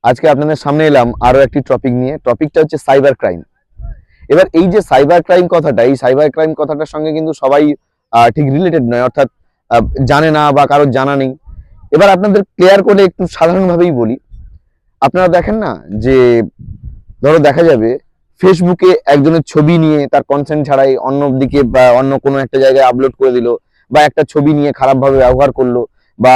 আজকে আপনাদের সামনে এলাম আরো একটি টপিক নিয়ে। টপিকটা হচ্ছে সাইবার ক্রাইম। এবার এই যে সাইবার ক্রাইম কথাটা, এই সাইবার ক্রাইম কথাটার সঙ্গে কিন্তু সবাই ঠিক রিলেটেড নয়, অর্থাৎ জানে না বা কারোর জানা নেই। এবার আপনাদের ক্লিয়ার করে একটু সাধারণভাবেই বলি। আপনারা দেখেন না যে ধরো দেখা যাবে ফেসবুকে একজনের ছবি নিয়ে তার কনসেন্ট ছাড়াই অন্য দিকে বা অন্য কোনো একটা জায়গায় আপলোড করে দিল, বা একটা ছবি নিয়ে খারাপভাবে ব্যবহার করলো, বা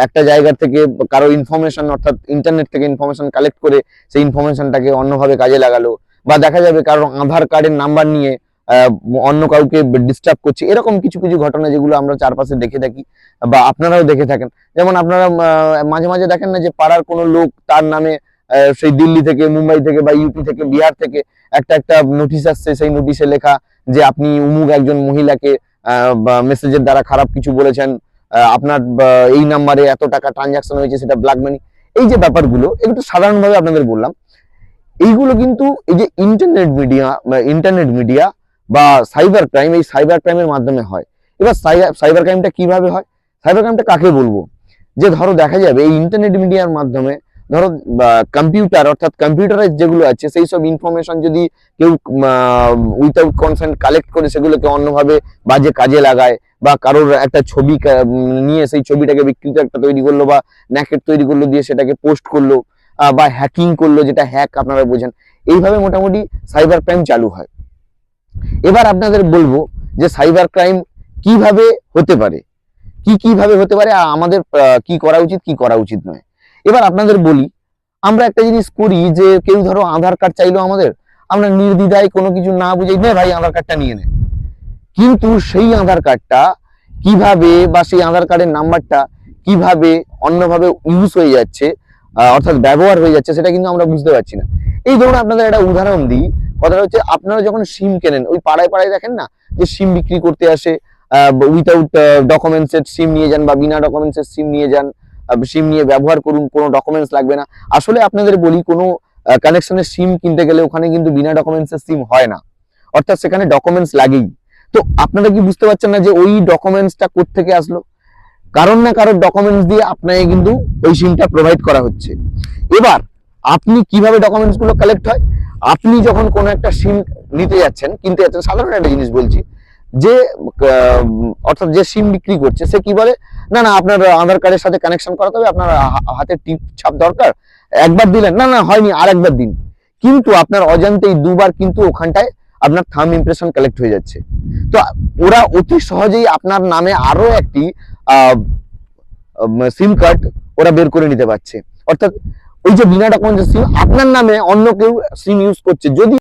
একটা জায়গা থেকে কারো ইনফরমেশন অর্থাৎ ইন্টারনেট থেকে ইনফরমেশন কালেক্ট করে সেই ইনফরমেশনটাকে অন্যভাবে কাজে লাগালো, বা দেখা যাবে কারো আধার কার্ডের নাম্বার নিয়ে আহ, অন্য কাউকে ডিস্টার্ব করছে। এরকম কিছু কিছু ঘটনা যেগুলো আমরা চারপাশে দেখে থাকি বা আপনারাও দেখে থাকেন। যেমন আপনারা মাঝে মাঝে দেখেন না যে পাড়ার কোনো লোক তার নামে সেই দিল্লি থেকে, মুম্বাই থেকে বা ইউপি থেকে, বিহার থেকে একটা একটা নোটিশ আসছে, সেই নোটিশে লেখা যে আপনি উমুক একজন মহিলাকে মেসেজের দ্বারা খারাপ কিছু বলেছেন, আপনার এই নাম্বারে এত টাকা ট্রানজাকশন হয়েছে, সেটা ব্ল্যাক মানি। এই যে ব্যাপারগুলো, একটু সাধারণভাবে আপনাদের বললাম। এইগুলো কিন্তু এই যে ইন্টারনেট মিডিয়া বা সাইবার ক্রাইম, এই সাইবার ক্রাইমের মাধ্যমে হয়। এবার সাইবার ক্রাইমটা কিভাবে হয়, সাইবার ক্রাইমটা কাকে বলবো? যে ধরো দেখা যাবে এই ইন্টারনেট মিডিয়ার মাধ্যমে, ধরো কম্পিউটার অর্থাৎ কম্পিউটারাইজ যেগুলো আছে সেই সব ইনফরমেশন যদি কেউ উইথাউট কনসেন্ট কালেক্ট করে সেগুলোকে অন্যভাবে বাজে কাজে লাগায়, বা কারোর একটা ছবি নিয়ে সেই ছবিটাকে বিকৃত একটা তৈরি করলো বা ন্যাকেট তৈরি করলো, দিয়ে সেটাকে পোস্ট করলো, বা হ্যাকিং করলো, যেটা হ্যাক আপনারা বোঝেন। এইভাবে মোটামুটি সাইবার ক্রাইম চালু হয়। এবার আপনাদের বলবো যে সাইবার ক্রাইম কিভাবে হতে পারে, কিভাবে হতে পারে, আর আমাদের কি করা উচিত কি করা উচিত নয়। এবার আপনাদের বলি, আমরা একটা জিনিস করি যে কেউ ধরো আধার কার্ড চাইলো আমাদের, আমরা নির্দ্বিধায় কোনো কিছু না বুঝেই নে ভাই আধার কার্ডটা নিয়ে নে। কিন্তু সেই আধার কার্ডটা কিভাবে বা সেই আধার কার্ডের নাম্বারটা কিভাবে অন্যভাবে ইউজ হয়ে যাচ্ছে, অর্থাৎ ব্যবহার হয়ে যাচ্ছে, সেটা কিন্তু আমরা বুঝতে পারছি না। এই ধরুন আপনাদের একটা উদাহরণ দিই। কথাটা হচ্ছে, আপনারা যখন সিম কেনেন, ওই পাড়ায় পাড়ায় দেখেন না যে সিম বিক্রি করতে আসে, উইথাউট ডকুমেন্টস এর সিম নিয়ে যান বা বিনা ডকুমেন্টস এর সিম নিয়ে যান, সিম নিয়ে ব্যবহার করুন, কোনো ডকুমেন্টস লাগবে না। আসলে আপনাদের বলি, কোনো কানেকশনের সিম কিনতে গেলে ওখানে কিন্তু বিনা ডকুমেন্টস এর সিম হয় না, অর্থাৎ সেখানে ডকুমেন্টস লাগেই। তো আপনারা কি বুঝতে পারছেন না যে ওই ডকুমেন্টসটা কোত্থেকে আসলো? কারণ না কারোর ডকুমেন্টস দিয়ে আপনাকে কিন্তু ওই সিমটা প্রোভাইড করা হচ্ছে। এবার আপনি কিভাবে ডকুমেন্টস গুলো কালেক্ট হয়, আপনি যখন কোনো একটা সিম নিতে যাচ্ছেন, কিনতে যাচ্ছেন, সাধারণ একটা জিনিস বলছি, যে অর্থাৎ যে সিম বিক্রি করছে সে কি বলে, না না আপনার আধার কার্ডের সাথে কানেকশন করাতে হবে, আপনার হাতে টিপ ছাপ দরকার, একবার দিলেন, না না হয়নি, আর একবার দিন। কিন্তু আপনার অজান্তেই দুবার কিন্তু ওখানটায় আপনার থাম্ব ইমপ্রেশন কালেক্ট হয়ে যাচ্ছে। তো ওরা অতি সহজেই আপনার নামে আরো একটি সিম কার্ড ওরা বের করে নিতে পারছে। অর্থাৎ ওই যে বিনা ডকুমেন্টের সিম, আপনার নামে অন্য কেউ সিম ইউজ করছে, যদি